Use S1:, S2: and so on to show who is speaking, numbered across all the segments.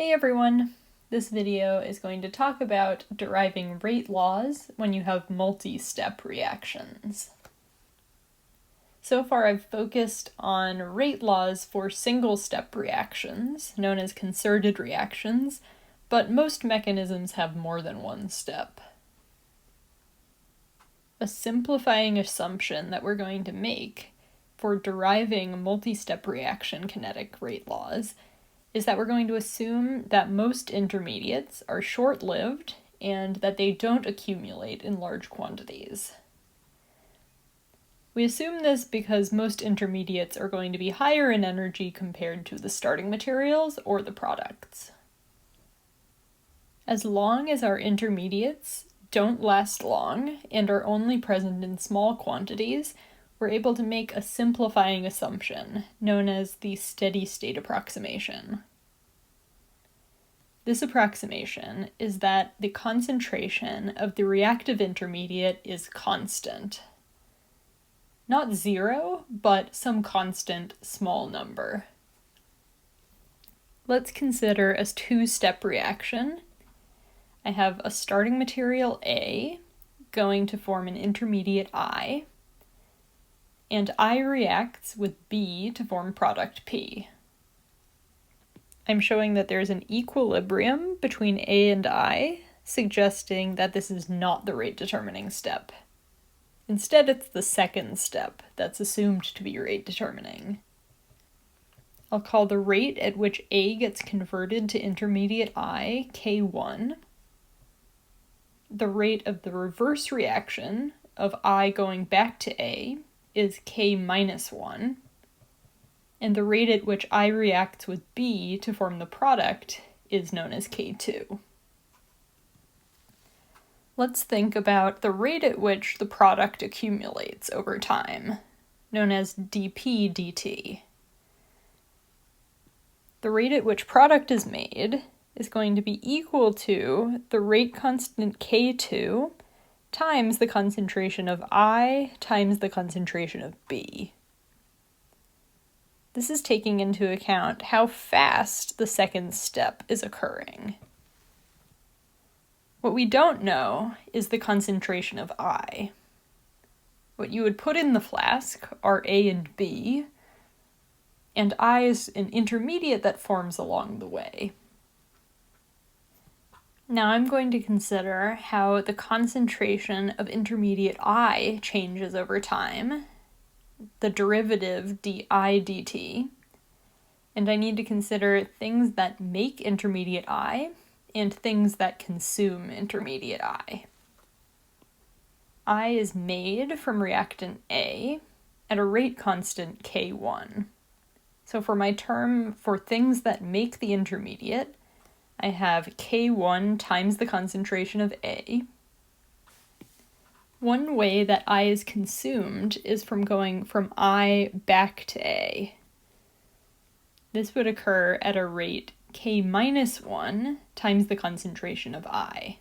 S1: Hey everyone! This video is going to talk about deriving rate laws when you have multi-step reactions. So far I've focused on rate laws for single-step reactions, known as concerted reactions, but most mechanisms have more than one step. A simplifying assumption that we're going to make for deriving multi-step reaction kinetic rate laws is that we're going to assume that most intermediates are short-lived and that they don't accumulate in large quantities. We assume this because most intermediates are going to be higher in energy compared to the starting materials or the products. As long as our intermediates don't last long and are only present in small quantities, we're able to make a simplifying assumption, known as the steady-state approximation. This approximation is that the concentration of the reactive intermediate is constant. Not zero, but some constant small number. Let's consider a two-step reaction. I have a starting material A going to form an intermediate I, and I reacts with B to form product P. I'm showing that there's an equilibrium between A and I, suggesting that this is not the rate determining step. Instead, it's the second step that's assumed to be rate determining. I'll call the rate at which A gets converted to intermediate I K1. The rate of the reverse reaction of I going back to A is K minus 1, and the rate at which I reacts with B to form the product is known as K2. Let's think about the rate at which the product accumulates over time, known as dP dt. The rate at which product is made is going to be equal to the rate constant K2 times the concentration of I times the concentration of B. This is taking into account how fast the second step is occurring. What we don't know is the concentration of I. What you would put in the flask are A and B, and I is an intermediate that forms along the way. Now I'm going to consider how the concentration of intermediate I changes over time, the derivative di dt, and I need to consider things that make intermediate I and things that consume intermediate I. I is made from reactant A at a rate constant K1. So for my term for things that make the intermediate, I have K1 times the concentration of A. One way that I is consumed is from going from I back to A. This would occur at a rate K minus 1 times the concentration of I.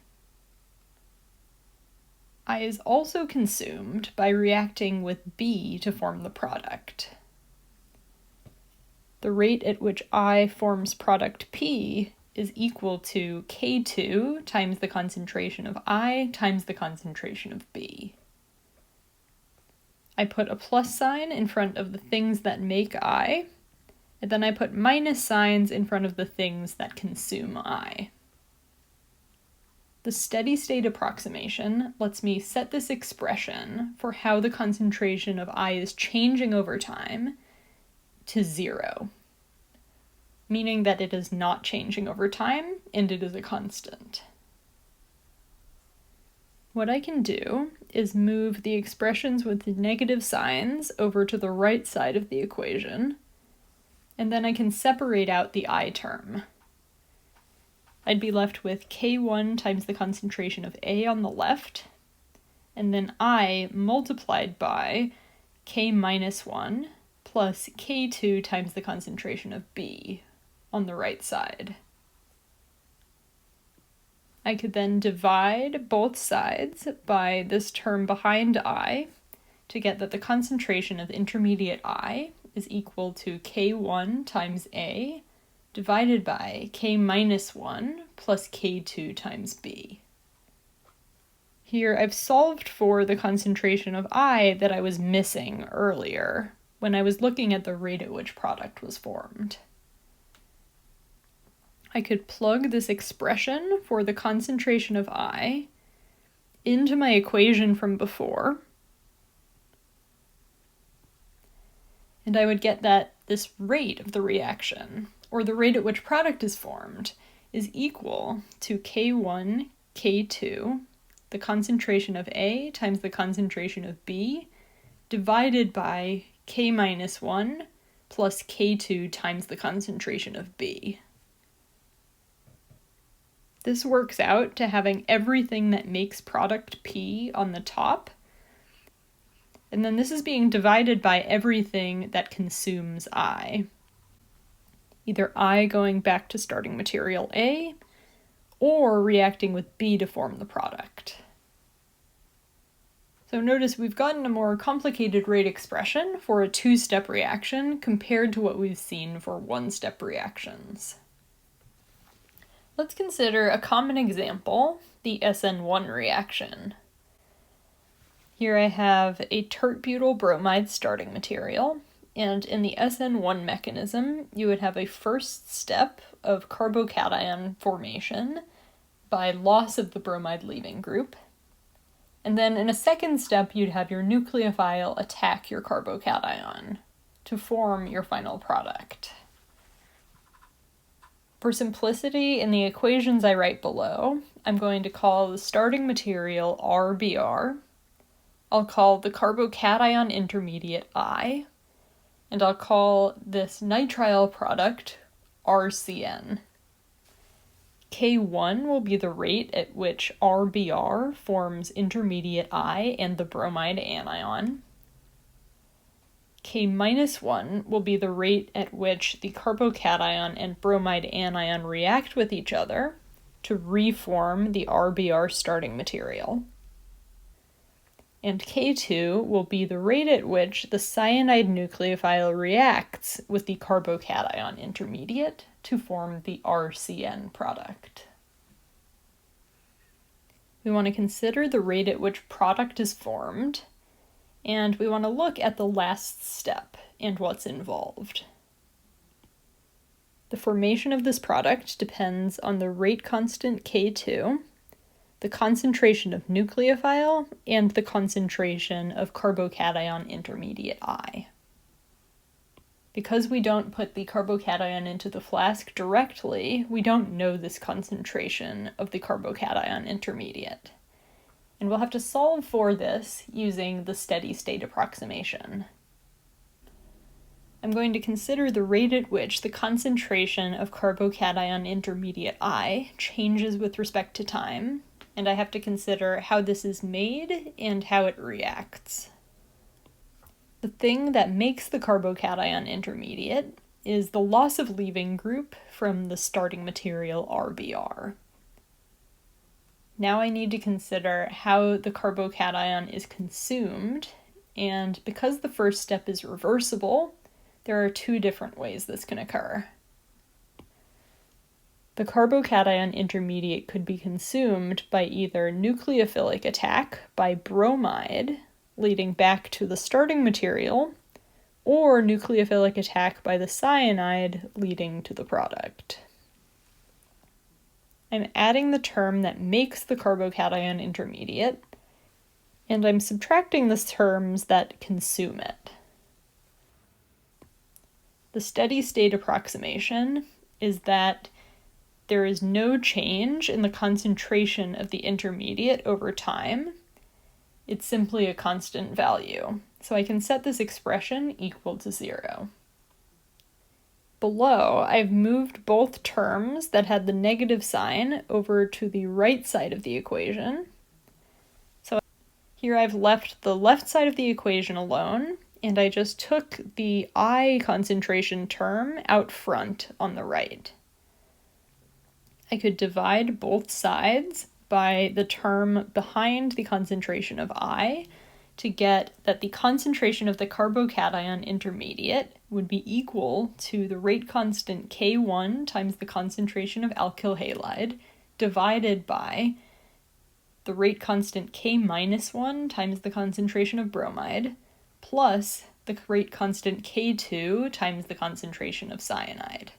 S1: I is also consumed by reacting with B to form the product. The rate at which I forms product P is equal to K2 times the concentration of I times the concentration of B. I put a plus sign in front of the things that make I, and then I put minus signs in front of the things that consume I. The steady-state approximation lets me set this expression for how the concentration of I is changing over time to 0. Meaning that it is not changing over time, and it is a constant. What I can do is move the expressions with the negative signs over to the right side of the equation, and then I can separate out the I term. I'd be left with K1 times the concentration of A on the left, and then I multiplied by K minus 1 plus K2 times the concentration of B on the right side. I could then divide both sides by this term behind I to get that the concentration of intermediate I is equal to K1 times A divided by K minus 1 plus K2 times B. Here I've solved for the concentration of I that I was missing earlier when I was looking at the rate at which product was formed. I could plug this expression for the concentration of I into my equation from before, and I would get that this rate of the reaction, or the rate at which product is formed, is equal to K1, K2, the concentration of A times the concentration of B, divided by K minus 1 plus K2 times the concentration of B. This works out to having everything that makes product P on the top, and then this is being divided by everything that consumes I. Either I going back to starting material A, or reacting with B to form the product. So notice we've gotten a more complicated rate expression for a two-step reaction compared to what we've seen for one-step reactions. Let's consider a common example, the SN1 reaction. Here I have a tert-butyl bromide starting material, and in the SN1 mechanism, you would have a first step of carbocation formation by loss of the bromide leaving group. And then in a second step, you'd have your nucleophile attack your carbocation to form your final product. For simplicity, in the equations I write below, I'm going to call the starting material RBr, I'll call the carbocation intermediate I, and I'll call this nitrile product RCN. K1 will be the rate at which RBr forms intermediate I and the bromide anion. K minus 1 will be the rate at which the carbocation and bromide anion react with each other to reform the RBr starting material. And K2 will be the rate at which the cyanide nucleophile reacts with the carbocation intermediate to form the RCN product. We want to consider the rate at which product is formed, and we want to look at the last step and what's involved. The formation of this product depends on the rate constant K2, the concentration of nucleophile, and the concentration of carbocation intermediate I. Because we don't put the carbocation into the flask directly, we don't know this concentration of the carbocation intermediate. And we'll have to solve for this using the steady-state approximation. I'm going to consider the rate at which the concentration of carbocation intermediate I changes with respect to time, and I have to consider how this is made and how it reacts. The thing that makes the carbocation intermediate is the loss of leaving group from the starting material RBr. Now I need to consider how the carbocation is consumed, and because the first step is reversible, there are two different ways this can occur. The carbocation intermediate could be consumed by either nucleophilic attack by bromide, leading back to the starting material, or nucleophilic attack by the cyanide, leading to the product. I'm adding the term that makes the carbocation intermediate, and I'm subtracting the terms that consume it. The steady-state approximation is that there is no change in the concentration of the intermediate over time. It's simply a constant value, so I can set this expression equal to 0. Below, I've moved both terms that had the negative sign over to the right side of the equation. So here I've left the left side of the equation alone, and I just took the I concentration term out front on the right. I could divide both sides by the term behind the concentration of I to get that the concentration of the carbocation intermediate would be equal to the rate constant K1 times the concentration of alkyl halide divided by the rate constant K minus 1 times the concentration of bromide plus the rate constant K2 times the concentration of cyanide.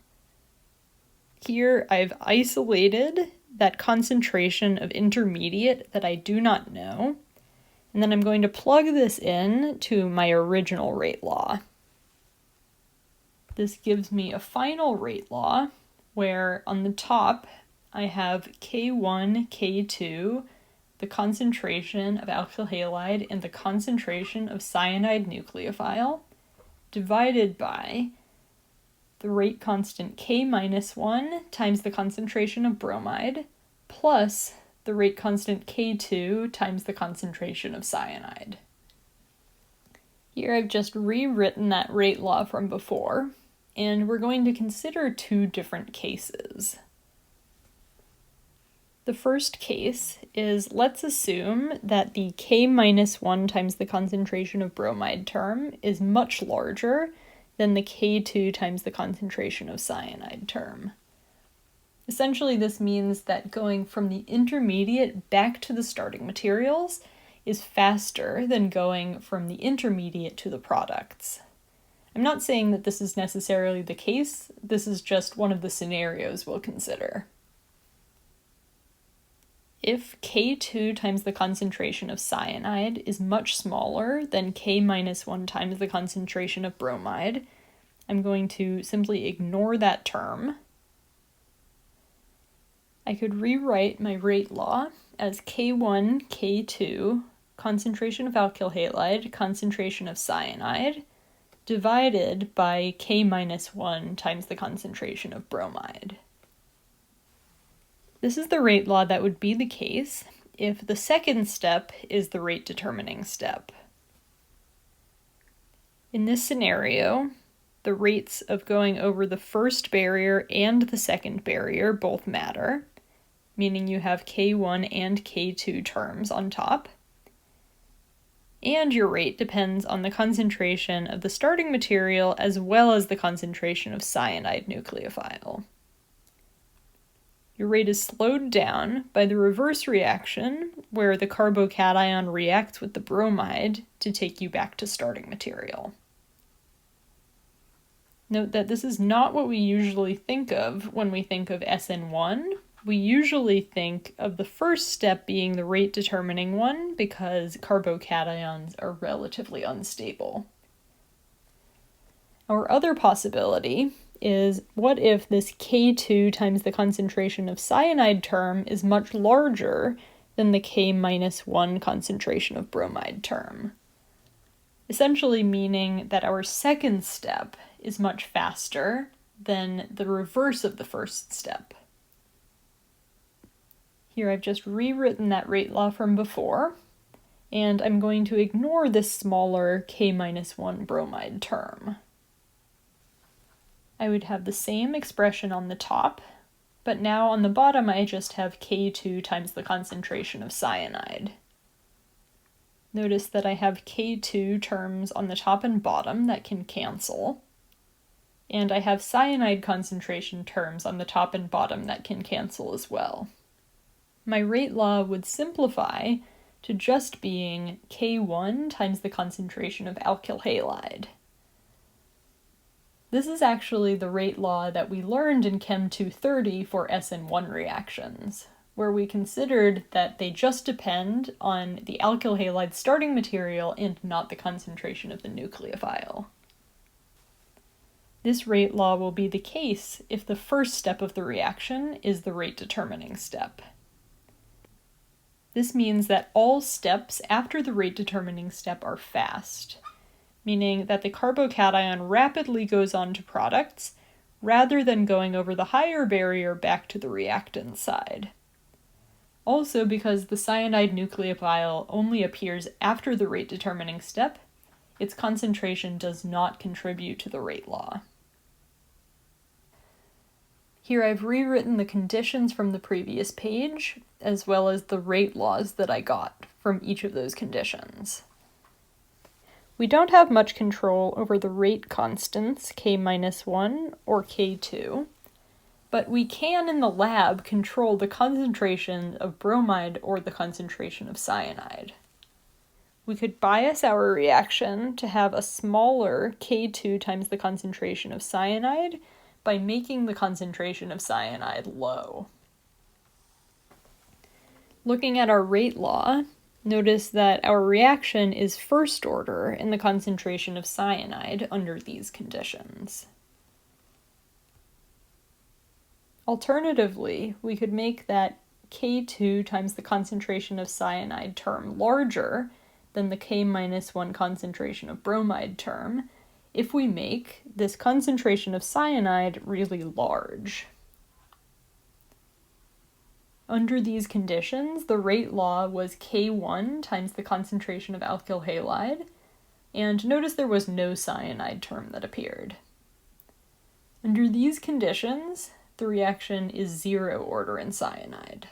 S1: Here I've isolated that concentration of intermediate that I do not know, and then I'm going to plug this in to my original rate law. This gives me a final rate law where on the top I have K1, K2, the concentration of alkyl halide and the concentration of cyanide nucleophile, divided by the rate constant K minus 1 times the concentration of bromide, plus the rate constant K2 times the concentration of cyanide. Here I've just rewritten that rate law from before, and we're going to consider two different cases. The first case is, let's assume that the K minus 1 times the concentration of bromide term is much larger than the K2 times the concentration of cyanide term. Essentially, this means that going from the intermediate back to the starting materials is faster than going from the intermediate to the products. I'm not saying that this is necessarily the case, this is just one of the scenarios we'll consider. If K2 times the concentration of cyanide is much smaller than K minus 1 times the concentration of bromide, I'm going to simply ignore that term. I could rewrite my rate law as K1, K2, concentration of alkyl halide, concentration of cyanide, divided by K minus 1 times the concentration of bromide. This is the rate law that would be the case if the second step is the rate determining step. In this scenario, the rates of going over the first barrier and the second barrier both matter, meaning you have K1 and K2 terms on top, and your rate depends on the concentration of the starting material as well as the concentration of cyanide nucleophile. Your rate is slowed down by the reverse reaction, where the carbocation reacts with the bromide to take you back to starting material. Note that this is not what we usually think of when we think of SN1. We usually think of the first step being the rate determining one because carbocations are relatively unstable. Our other possibility is, what if this K2 times the concentration of cyanide term is much larger than the K minus 1 concentration of bromide term? Essentially meaning that our second step is much faster than the reverse of the first step. Here I've just rewritten that rate law from before, and I'm going to ignore this smaller K minus 1 bromide term. I would have the same expression on the top, but now on the bottom I just have K2 times the concentration of cyanide. Notice that I have K2 terms on the top and bottom that can cancel, and I have cyanide concentration terms on the top and bottom that can cancel as well. My rate law would simplify to just being K1 times the concentration of alkyl halide. This is actually the rate law that we learned in Chem 230 for SN1 reactions, where we considered that they just depend on the alkyl halide starting material and not the concentration of the nucleophile. This rate law will be the case if the first step of the reaction is the rate determining step. This means that all steps after the rate determining step are fast, meaning that the carbocation rapidly goes on to products rather than going over the higher barrier back to the reactant side. Also, because the cyanide nucleophile only appears after the rate determining step, its concentration does not contribute to the rate law. Here I've rewritten the conditions from the previous page, as well as the rate laws that I got from each of those conditions. We don't have much control over the rate constants, K-1 or K2, but we can in the lab control the concentration of bromide or the concentration of cyanide. We could bias our reaction to have a smaller K2 times the concentration of cyanide by making the concentration of cyanide low. Looking at our rate law, notice that our reaction is first order in the concentration of cyanide under these conditions. Alternatively, we could make that K2 times the concentration of cyanide term larger than the K-1 concentration of bromide term if we make this concentration of cyanide really large. Under these conditions, the rate law was K1 times the concentration of alkyl halide, and notice there was no cyanide term that appeared. Under these conditions, the reaction is zero order in cyanide.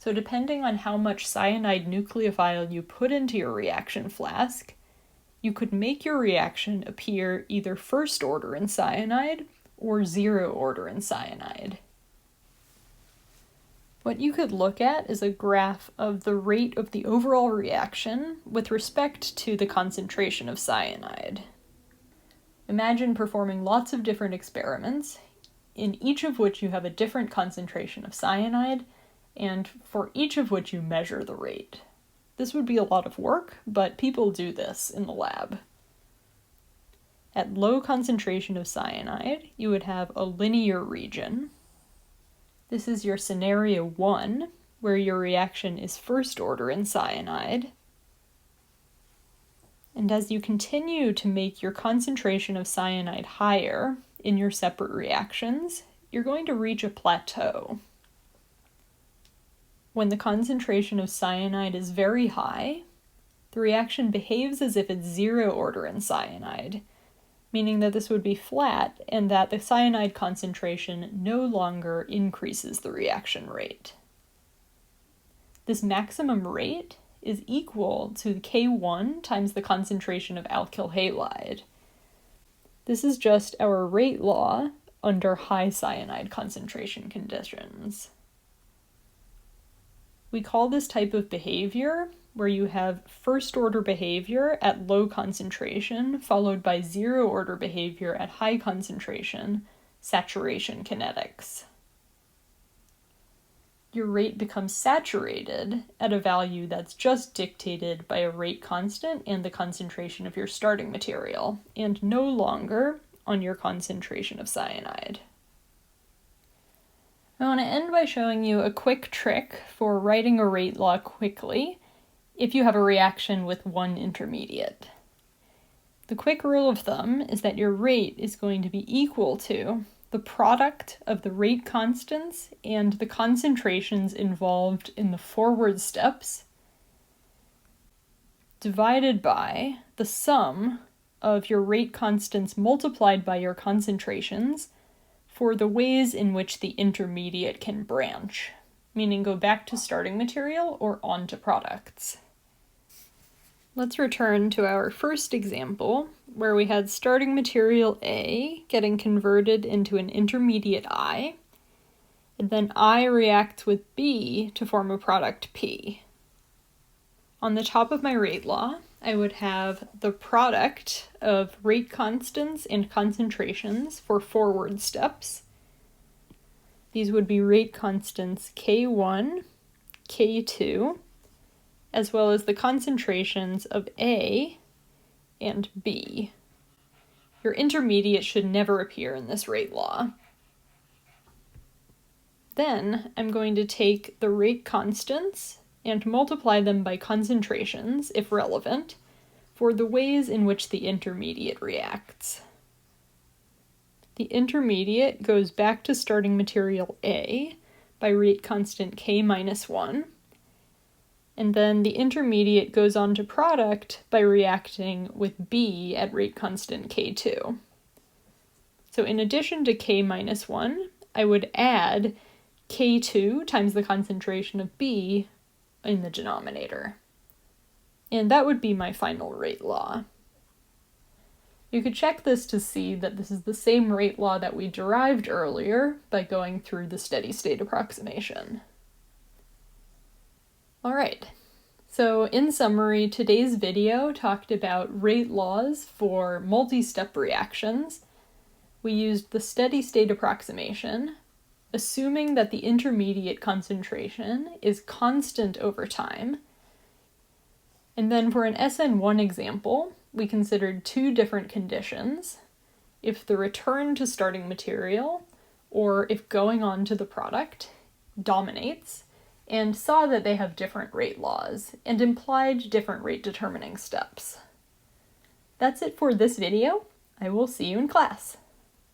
S1: So depending on how much cyanide nucleophile you put into your reaction flask, you could make your reaction appear either first order in cyanide or zero order in cyanide. What you could look at is a graph of the rate of the overall reaction with respect to the concentration of cyanide. Imagine performing lots of different experiments, in each of which you have a different concentration of cyanide, and for each of which you measure the rate. This would be a lot of work, but people do this in the lab. At low concentration of cyanide, you would have a linear region. This is your scenario 1, where your reaction is first order in cyanide. And as you continue to make your concentration of cyanide higher in your separate reactions, you're going to reach a plateau. When the concentration of cyanide is very high, the reaction behaves as if it's zero order in cyanide, meaning that this would be flat and that the cyanide concentration no longer increases the reaction rate. This maximum rate is equal to K1 times the concentration of alkyl halide. This is just our rate law under high cyanide concentration conditions. We call this type of behavior, where you have first order behavior at low concentration followed by zero order behavior at high concentration, saturation kinetics. Your rate becomes saturated at a value that's just dictated by a rate constant and the concentration of your starting material, and no longer on your concentration of cyanide. I want to end by showing you a quick trick for writing a rate law quickly if you have a reaction with one intermediate. The quick rule of thumb is that your rate is going to be equal to the product of the rate constants and the concentrations involved in the forward steps divided by the sum of your rate constants multiplied by your concentrations for the ways in which the intermediate can branch, meaning go back to starting material or on to products. Let's return to our first example, where we had starting material A getting converted into an intermediate I, and then I reacts with B to form a product P. On the top of my rate law, I would have the product of rate constants and concentrations for forward steps. These would be rate constants K1, K2, as well as the concentrations of A and B. Your intermediate should never appear in this rate law. Then I'm going to take the rate constants and multiply them by concentrations, if relevant, for the ways in which the intermediate reacts. The intermediate goes back to starting material A by rate constant K-1, and then the intermediate goes on to product by reacting with B at rate constant K2. So in addition to K-1, I would add K2 times the concentration of B in the denominator. and that would be my final rate law. You could check this to see that this is the same rate law that we derived earlier by going through the steady state approximation. Alright, so in summary, today's video talked about rate laws for multi-step reactions. We used the steady state approximation, assuming that the intermediate concentration is constant over time. And then for an SN1 example, we considered two different conditions: if the return to starting material, or if going on to the product, dominates, and saw that they have different rate laws and implied different rate determining steps. That's it for this video. I will see you in class.